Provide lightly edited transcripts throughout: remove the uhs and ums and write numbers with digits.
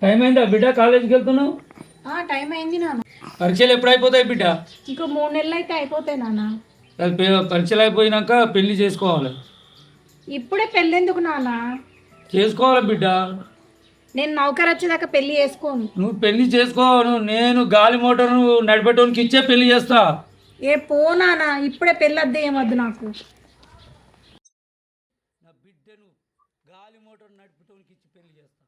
Time అయిందా బిడ్డ? కాలేజీకి వెళ్తున్నావు? టైం అయింది నాన్న. పరీక్షలు ఎప్పుడు అయిపోతాయి బిడ్డ? ఇంకో 3 నెలలు అయితే అయిపోతాయి నాన్న. పరీక్షలు అయిపోయినాక పెళ్లి చేసుకోవాలి. ఇప్పుడే పెళ్ళి ఎందుకు నాన్న? చేసుకోవాలి బిడ్డ. నేను నౌకరు వచ్చేదాకా పెళ్లి చేసుకోను. నువ్వు పెళ్లి చేసుకోను, నేను గాలి మోటార్ నడిపేటోనికి ఇచ్చే పెళ్లి చేస్తా. ఏ పో నాన్న, ఇప్పుడే పెళ్ళి వద్దే ఏమద్దు నాకు. నా బిడ్డను గాలి మోటార్ నడిపేటోనికి ఇచ్చి పెళ్లి చేస్తా.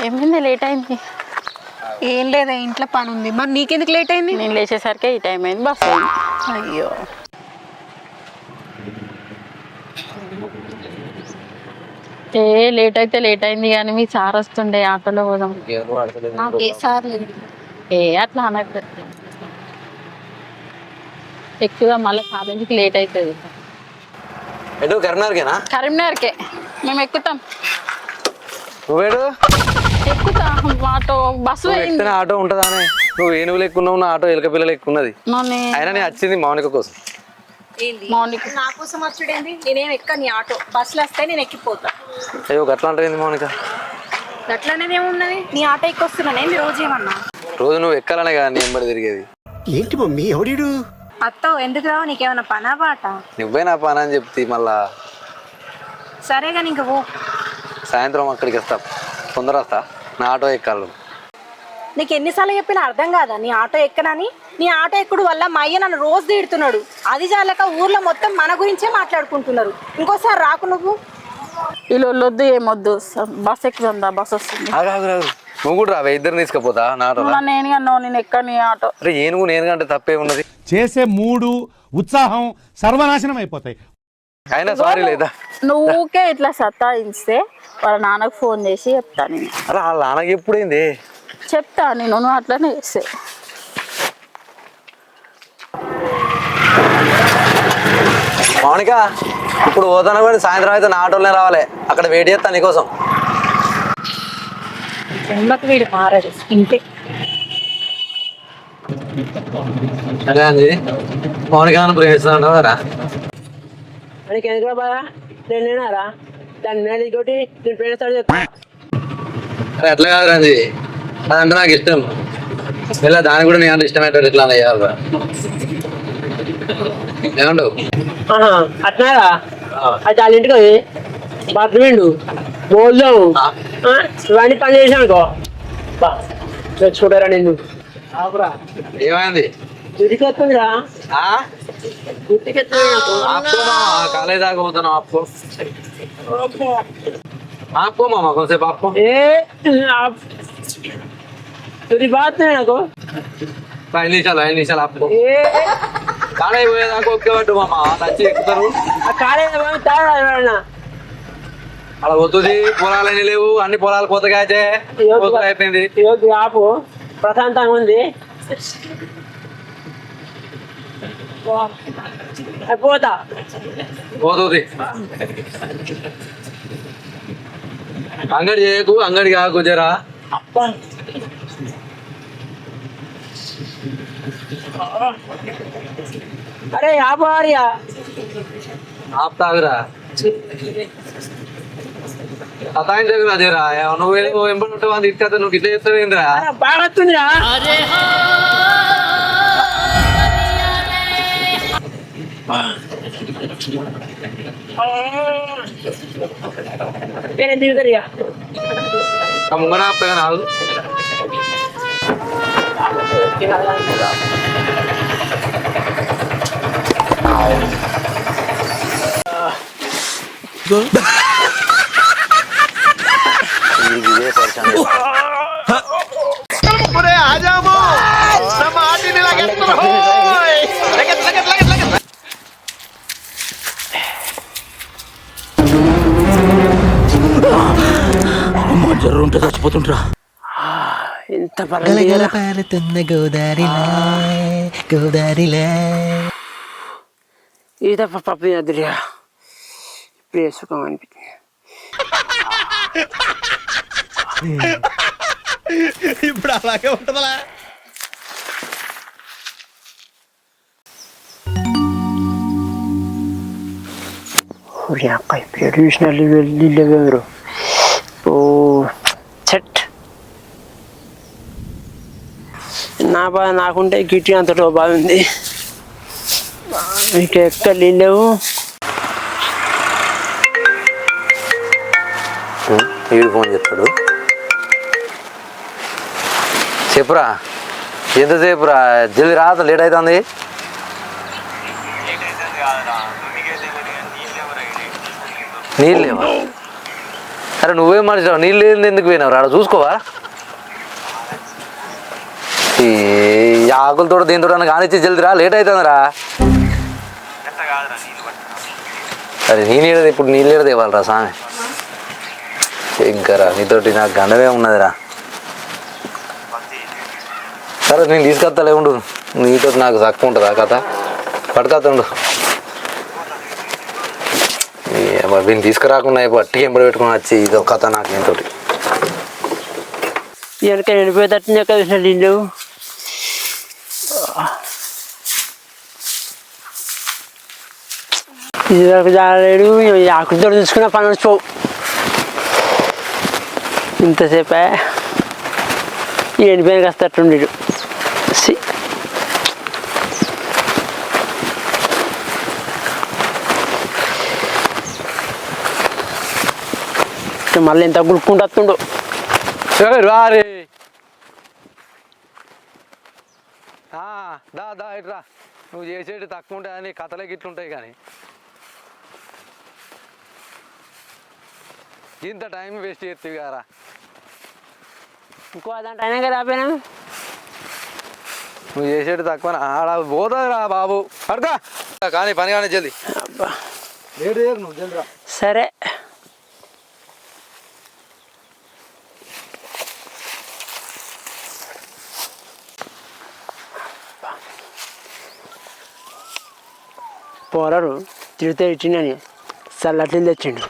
ఏమైంది లేట్ అయింది? ఏం లేదా, ఇంట్లో పని ఉంది. మరి నీకెందుకు లేట్ అయింది? నేను లేచేసరికి ఈ టైం అయింది, బస్ అయింది. అయ్యో, లేట్ అయితే లేట్ అయింది కానీ మీ సార్ వస్తుండే ఆటోలో పోదాం. నాకు ఏ సార్ లేదు. అట్లా అనకు, ఎక్కువ మళ్ళీ కాలేజీకి లేట్ అవుతుంది. కరీంనగర్కే మేము ఎక్కుతాం. ఎక్కుతాం ఆటో, బస్సు ఆటో ఉంటుందా? నువ్వు ఏనుగులు ఎక్కున్నావు, నా ఆటో ఎలక పిల్లలు ఎక్కున్నది. అయినా నేను వచ్చింది మౌనిక కోసం. మౌనిక నా కోసం వచ్చుడేంది? నేనేం ఎక్క, నీ ఆటో బస్సులు వస్తాయి, నేను ఎక్కిపోతా. అయ్యో గట్లా అంటుంది మౌనిక. గట్లనేది ఏమున్నది? నీ ఆటో ఎక్కొస్తున్నానే మీ రోజు ఏమన్నా? రోజు నువ్వు ఎక్కాలనే కదా నీ ఎంబడి తిరిగేది. ఏంటి మమ్మీ ఎవడీడు? అత్తో ఎందుకు రావు? నీకేమన్నా పనా బాట? నువ్వే నా పని అని చెప్తే మళ్ళా. సరేగా ఇంక పో. సాయంత్రం అక్కడికి వస్తా, తొందర వస్తా. నా ఆటో ఎక్కాలి. నీకు ఎన్నిసార్లు చెప్పినా అర్థం కాదా నీ ఆటో ఎక్కనని? నీ ఆటో ఎక్కుడు వల్ల మా అయ్య నన్ను రోజు తిడుతున్నాడు. అది చాలక ఊర్లో మొత్తం మన గురించే మాట్లాడుకుంటున్నారు. ఇంకోసారి రాకు నువ్వు. వీళ్ళు వద్దు ఏమొద్దు, బస్ ఎక్కుతుందా? బస్ వస్తుంది. నువ్వు కూడా రావే, ఇద్దరు తీసుకుపోతా నా ఆటో. నేను అన్నావు, నేను ఎక్కని ఆటో. అరే ఏనుగు నేను కంటే తప్పే ఉన్నది. చేసే మూడు ఉత్సాహం సర్వనాశనం అయిపోతాయి. అయినా సారీ లేదా? నువ్వుకే ఇట్లా సతాయిస్తే వాళ్ళ నాన్నకు ఫోన్ చేసి చెప్తా. నేను అరే వాళ్ళ నాన్నకి ఎప్పుడైంది చెప్తా నేను, నువ్వు అట్లనే చేస్తే. మౌనిక ఇప్పుడు పోతాను కూడా, సాయంత్రం అయితే నా ఆటోలోనే రావాలి. అక్కడ వెయిట్ చేస్తా నీకోసం. వీడు మారడు ఇంతే. అదే అండి మౌనిక ప్రేమిస్తున్నాడు రా. మనకి ఎందుకు బాగా నేనేనారా దాని మీద ఇంకోటి నేను ప్రేమిస్తాడు చెప్తా. అరే అట్లా కాదు రండి, అదంటే నాకు ఇష్టం. ఇలా దానికి కూడా నేను ఇష్టమైనట్టు ఇట్లా అయ్యారు. ఏమంటావు? అట్నారా అది వాళ్ళ ఇంటికి పోయి బట్టలు బోల్దాం ఇవన్నీ పని చేసానుకో చూడరా నిన్ను. ఏమైంది? గుడికి వస్తుందిరా, గుడికి కాలేజ్ దాకా పోతాను. ఆపుకో మామ కొంచెంసేపు ఆపుకో. तुझी बात नहीं ना को 5 నిమిషాలు ఆపుకో. కాలేజ్ పోయేదాకా ఒకే పట్టు మామ, నచ్చి ఎక్కుతారు. కాలేజ్ తాడా అలా వద్దుది. పొలాలని లేవు, అన్ని పొలాలు కొత్తగా అయితే అయిపోయింది. ఆపు, ప్రశాంతంగా ఉంది. పోతా పోతుంది. అంగడి చేయకు, అంగడి కాకు జరా. అరే ఆపారియా ఆపుతాగురా, సతాయించకురా జరా. నువ్వు ఎంబడి ఉంటావు అని ఇట్లా నువ్వు ఇట్లా చేస్తావేంద్రా? బాగా వస్తుందిరా. వేరే తిరుగుతారు ఇక ముంగన ఆపుతా నాలుగు జర్రుంటే చచ్చిపోతుంటరా. ఎంత పర్లేదు పారుతున్న గోదారిలే ఈత పప్పు తినద్దురా ఇప్పుడు వేసుకోం అనిపించింది. ఇప్పుడు అలాగే ఉంటుందా? అక్క ఇప్పుడు చూసిన నీళ్ళు ఓ చెట్ నా బాధ నాకుంటే గిట్టి అంతటో బాగుంది. మీకు ఎక్కడ నీళ్ళు వీడు ఫోన్ చెప్తాడు. చెప్పురా ఎంతసేపు రా, జల్ది రాత లేట్ అవుతుంది. నీళ్ళు లేవా? అరే నువ్వేం మనిషిరావు, నీళ్ళు లేదు ఎందుకు పోయినావు? రాడ చూసుకోవా? ఈ ఆకులతో దీంతో కానిచ్చి జల్ది రా, లేట్ అవుతుందిరా. అరే నీళ్ళు ఇప్పుడు నీళ్ళు తేవాలరా సామె. ఇంకారా నీతోటి నాకు గండమే ఉన్నదిరా. సరే నేను తీసుకొస్తాలే ఉండు, నీతో నాకు తక్కువ ఉంటుందా కథ? పట్టుకొస్తుండు. వీళ్ళు తీసుకురాకుండా పట్టి ఎంబడి పెట్టుకుని వచ్చి ఇదో కథ నాకు నీతో. వెనక ఎండిపోయేటట్టు ఎక్కడ చూసిన నీళ్ళు ఇది వరకు జాలేడు. ఆకులతో చూసుకున్న పని వచ్చిపోవు. ఇంతసేపే ఎండిపోయిన కాస్తట్టుండేడు. మళ్ళీ ఎంత గుడుకుంటూ వస్తుండో. రారే దా ఇట్రా, నువ్వు చేసేటి తక్కువ ఉంటాయి అని కథలకి ఇట్లుంటాయి. కానీ ఇంత టైం వేస్ట్ చేస్తావు కారా. ఇంకో అదంటే అయినా కదా ఆపేనా. నువ్వు చేసేటి తక్కువ ఆడ పోతుంది రా బాబు. పడతా కానీ పని కానీ జల్ది. అబ్బా లేట్ చేయకు నువ్వు, జల్ది రా. సరే పోరాడు తిడితే ఇచ్చిండని చల్లట్లు తెచ్చిండు.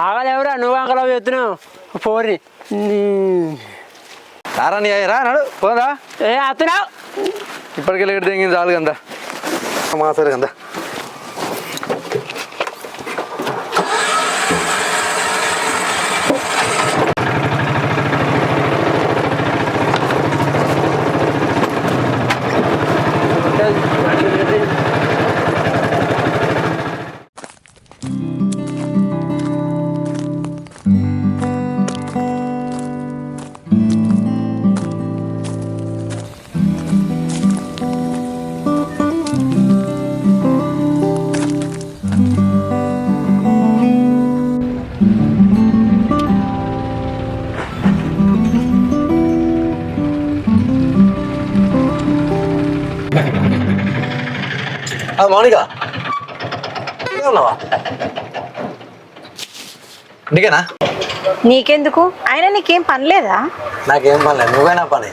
ఆగదు ఎవరా, నువ్వు ఆకలి చెప్తున్నావు పోరి. రారా నీ రా నాడు పోదా. ఏ అత్తున్నావు ఇప్పటికే లేట్ తెగింది చాలు కదా మా సరే కదా. మౌనిక ఉన్నావా? నీకేనా? నీకెందుకు? అయినా నీకేం పని లేదా? నాకేం పని లేదు, నువ్వేనా పని.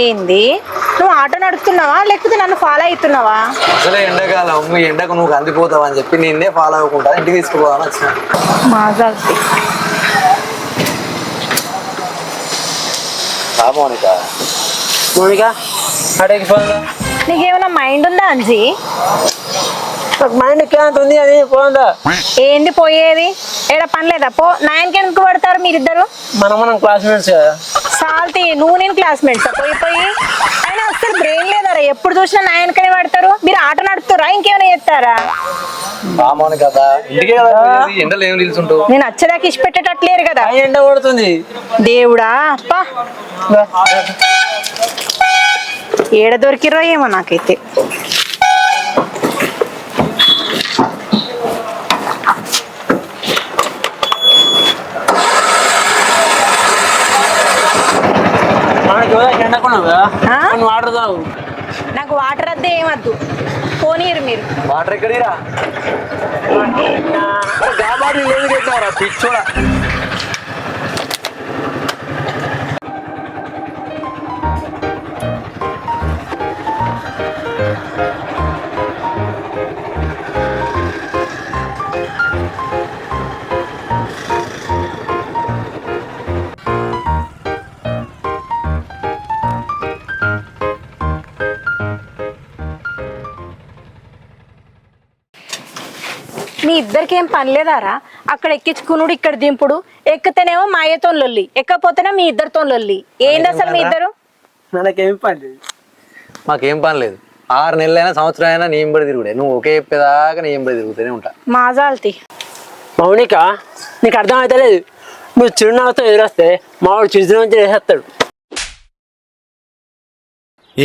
ఏంది, నువ్వు ఆటో నడుపుతున్నావా లేకపోతే నన్ను ఫాలో అవుతున్నావా? అసలే ఎండాకాలం, మీ ఎండకు నువ్వు అందిపోతావు అని చెప్పి నిన్నే ఫాలో అవ్వకుండా ఇంటికి తీసుకుపోవాలని వచ్చిన. మౌనిక మౌనిక అడేకి పోదా? నీకేమైనా మైండ్ ఉందా అంజీ? నాకు మైండ్ క్యాంత్ ఉంది అని పోందా. ఏంది పోయేది? ఏడ పని లేదా? పో. నాయనకి ఎందుకు పడతారు మీరిద్దరు? మనం క్లాస్మేట్స్ కదా. సాల్తీ, నువ్వు నేను క్లాస్మేట్స్ పోయి పోయి. అయినా అసలు బ్రెయిన్ లేదారా? ఎప్పుడు చూసినా నాయనకనే పడతారు. మీరు ఆట నడుపుతారా ఇంకేమైనా చేస్తారా? మామూలు కదా, ఇంటికే కదా పోయేది, ఎండలు ఏం నిలుచుంటావు. నేను వచ్చేదాకా ఇష్ట పెట్టేటట్లేరు కదా. ఎండ కొడుతుంది. దేవుడా అప్పా, ఏడ దొరికిరో ఏమో నాకైతే. వాటర్ తాగు. నాకు వాటర్ వద్దే ఏమద్దు, పోనీరు మీరు. వాటర్ ఎక్కడిరా? గాబాటి లేదు పెట్టారా పిచ్చోడా. మీ ఇద్దరికి ఏం పని లేదారా? అక్కడ ఎక్కించుకునుడు, ఇక్కడ దింపుడు. ఎక్కితేనేమో మా అయ్యతో లొల్లి, ఎక్కకపోతేనే మీ ఇద్దరితో లొల్లి. ఏంది అసలు మీ ఇద్దరు? మనకేం పని లేదు. మాకేం పని లేదు. 6 నెలలైనా సంవత్సరం అయినా నీ ఎంబడి తిరుగుడే. నువ్వు ఒకే చెప్పేదాకా నీ ఎంబడి తిరుగుతూనే ఉంటా. మాజాల్తి మౌనిక, నీకు అర్థం అయితే లేదు. నువ్వు చిరునవ్వుతో ఎదురొస్తే మావాడు చిరుజు నుంచి వేసేస్తాడు.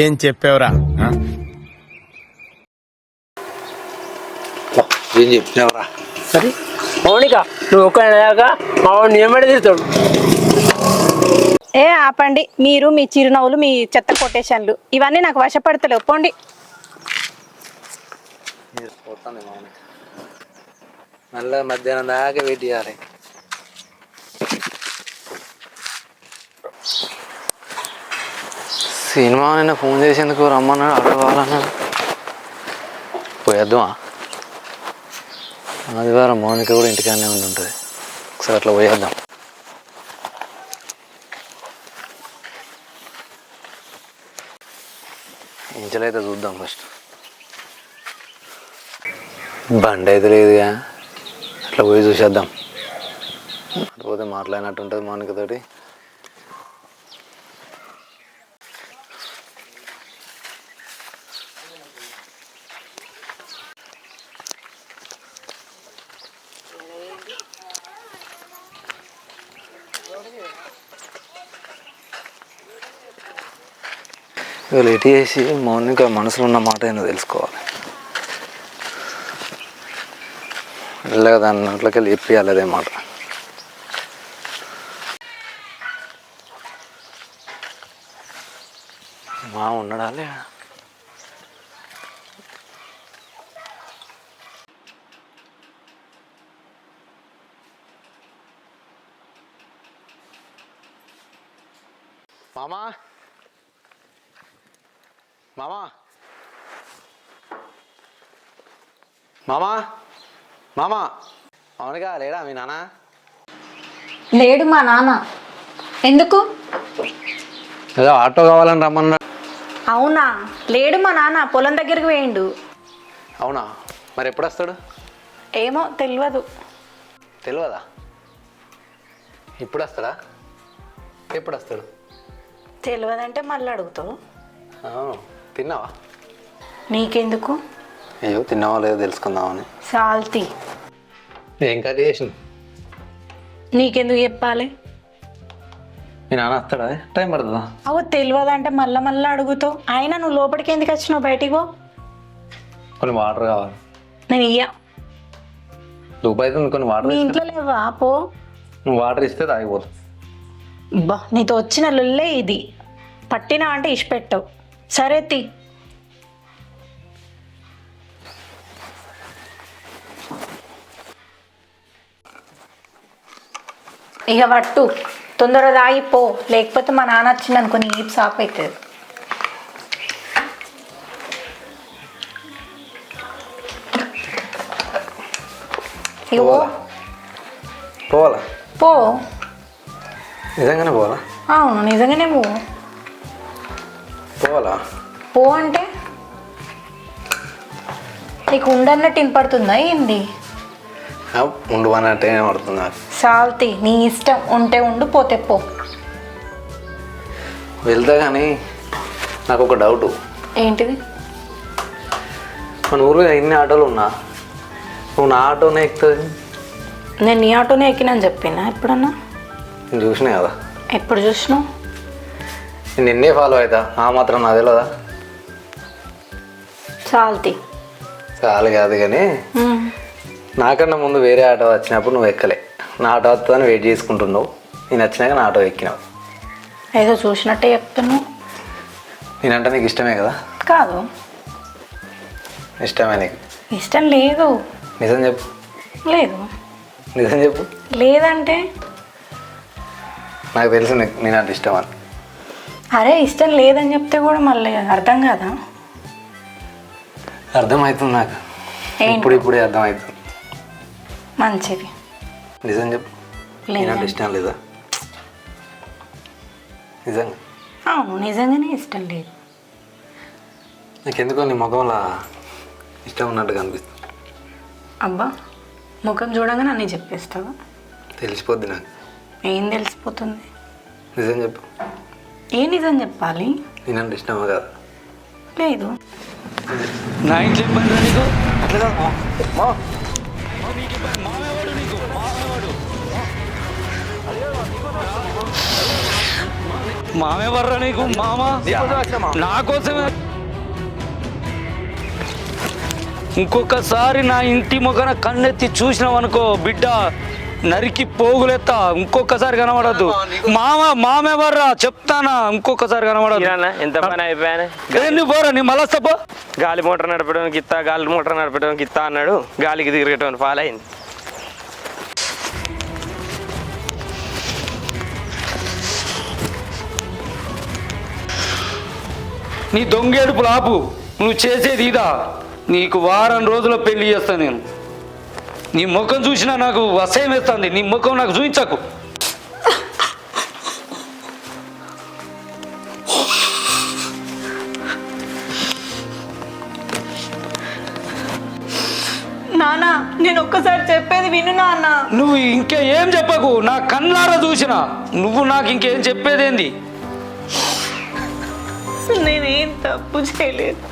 ఏం చెప్పావురా? ఏం చెప్పినావురా? సరే మౌనిక, నువ్వు ఒక్కడాక మావాడు నియమడి తిరుగుతాడు. ఏ ఆపండి మీరు, మీ చిరునవ్వులు, మీ చెత్త కొటేషన్లు ఇవన్నీ నాకు వశపడతలేవు. పోండి. మళ్ళీ మధ్యాహ్నం దాకా వెయిట్ చేయాలి. సినిమా నిన్న ఫోన్ చేసేందుకు రమ్మన్నాడు, ఆటో కావాలన్నాడు. పోయేద్దామా? ఆదివారం మౌనిక కూడా ఇంటికాడనే ఉంటుంది. ఒకసారి అట్లా పోయేద్దాం. ఇంచలైతే చూద్దాం ఫస్ట్. బండి అయితే లేదుగా, అట్లా పోయి చూసేద్దాం. పోతే మాట్లాడినట్టు ఉంటుంది మౌనికతోటి. ఇవాళ ఎటు చేసి మౌనిక మనసులో ఉన్న మాట ఏందో తెలుసుకోవాలి. వెళ్ళగా దాని నోట్లోకి వెళ్ళి చెప్పియాలి అదే మాట. మా ఉన్నాడాలే. మామా మామా మామా మామా అవునుగా లేడా మీ నాన్న? లేడు మా నాన్న. ఎందుకు? ఏదో ఆటో కావాలని రమ్మన్నా. అవునా? లేడు మా నాన్న, పొలం దగ్గరికి వేయండు. అవునా? మరి ఎప్పుడు వస్తాడు? ఏమో తెలియదు. తెలియదా? ఇప్పుడు వస్తాడా? ఎప్పుడు వస్తాడు? తెలియదంటే మళ్ళీ అడుగుతావు. తిన్నావా? నీకెందుకు? అయ్యో తిన్నావా లేదో తెలుసుకుందామని. సాల్తీ, ఏం కర్రీ చేసింది? నీకెందుకు చెప్పాలి? మీ నాన్న వస్తాడా? టైం పడుతుందా? అవు తెలియదంటే మళ్ళీ అడుగుతావు. అయినా నువ్వు లోపలికి ఎందుకు వచ్చినావు? బయటికి పో. కొన్ని వాటర్ కావాలి. నేను ఇయ్యా. రూపాయి కొన్ని వాటర్. మీ ఇంట్లో లేవా? పో. నువ్వు వాటర్ ఇస్తే తాగిపోతావు. బా, నీతో వచ్చిన లొల్లే ఇది. పట్టినా అంటే ఇష్టపెట్టవు. సరే తీ. ఇక పట్టు, తొందరగా తాగిపో, లేకపోతే మా నాన్న వచ్చింది అనుకుని ఈ సాప్ అవుతుంది. ఇగో పోవాలా? పో. నిజంగానే పోవాలా? అవును నిజంగానే పో. పోవాలా? పో అంటే నీకు ఉండన్నట్టు వినపడుతుందా ఏంది? ఉండు అన్నట్టే పడుతుంది నాకు. సాల్తి నీ ఇష్టం, ఉంటే ఉండు పోతే పో. వెళ్తా కానీ నాకు ఒక డౌటు. ఏంటిది? మన ఊళ్ళో ఎన్ని ఆటోలు ఉన్నా నువ్వు నా ఆటోనే ఎక్కుతుంది. నేను నీ ఆటోనే ఎక్కినని చెప్పినా ఎప్పుడన్నా? నేను చూసినా కదా. ఎప్పుడు చూసినావు? నేను నిన్నే ఫాలో అవుతా, ఆ మాత్రం నాది తెలియదా? సాల్తి చాలు కాదు కానీ నాకన్నా ముందు వేరే ఆటో వచ్చినప్పుడు నువ్వు ఎక్కలే. నా ఆటో వస్తుందని వెయిట్ చేసుకుంటున్నావు. నేను వచ్చినాక నా ఆటో ఎక్కినావు. ఏదో చూసినట్టే చెప్తున్నావు. నేనంటే నీకు ఇష్టమే కదా? కాదు, ఇష్టమే నీకు? ఇష్టం లేదు. నిజం చెప్పు. లేదు. నిజం చెప్పు. లేదంటే నాకు తెలుసు నేనంటే ఇష్టం అని. అరే ఇష్టం లేదని చెప్తే కూడా మళ్ళీ అర్థం కాదా? అర్థమవుతుంది నాకు. ఇప్పుడే అర్థమవుతుంది. మంచిది. నిజం చెప్పు. నేనంటే ఇష్టం లేదా? నిజంగా? అవును, నిజంగానే ఇష్టం లేదు. నాకెందుకో నీ ముఖంలో ఇష్టం ఉన్నట్టుగా అనిపిస్తుంది. అబ్బా, ముఖం చూడంగానే అన్నీ చెప్పేస్తావా? తెలిసిపోద్ది నాకు. ఏం తెలిసిపోతుంది? నిజం చెప్పు. ఏ నిజం చెప్పాలి? నేనంటే ఇష్టమా కాదు? లేదు. నా ఇంట్లో ఏం పని రా నీకు? అట్లా కాదు మా. మామే వర్రా నీకు? మామ నా కోసమే. ఇంకొకసారి నా ఇంటి మొగన కన్నెత్తి చూసినావు అనుకో బిడ్డ, నరికి పోగులెత్తా. ఇంకొకసారి కనబడద్దు. మామే వర్రా చెప్తానా, ఇంకొకసారి కనబడద్దు. ఎంత పని అయిపోయాను. నువ్వు పోరా, నీ మలస్తపో. గాలి మోటార్ నడపడానికి ఇస్తా, గాలి మోటార్ నడపడానికి ఇస్తా అన్నాడు. గాలికి తిరిగేటువంటి ఫాల్ అయింది. నీ దొంగేడుపులు ఆపు. నువ్వు చేసేది ఇదా? నీకు వారం రోజుల్లో పెళ్లి చేస్తాను నేను. నీ ముఖం చూసినా నాకు అసహ్యం వేస్తుంది. నీ ముఖం నాకు చూపించకు. నానా, నేను ఒక్కసారి చెప్పేది విను నాన్న. నువ్వు ఇంకా ఏం చెప్పకు. నా కళ్ళారా చూసినా నువ్వు నాకు ఇంకేం చెప్పేదేంది? నేనేం తప్పు చేయలేదు.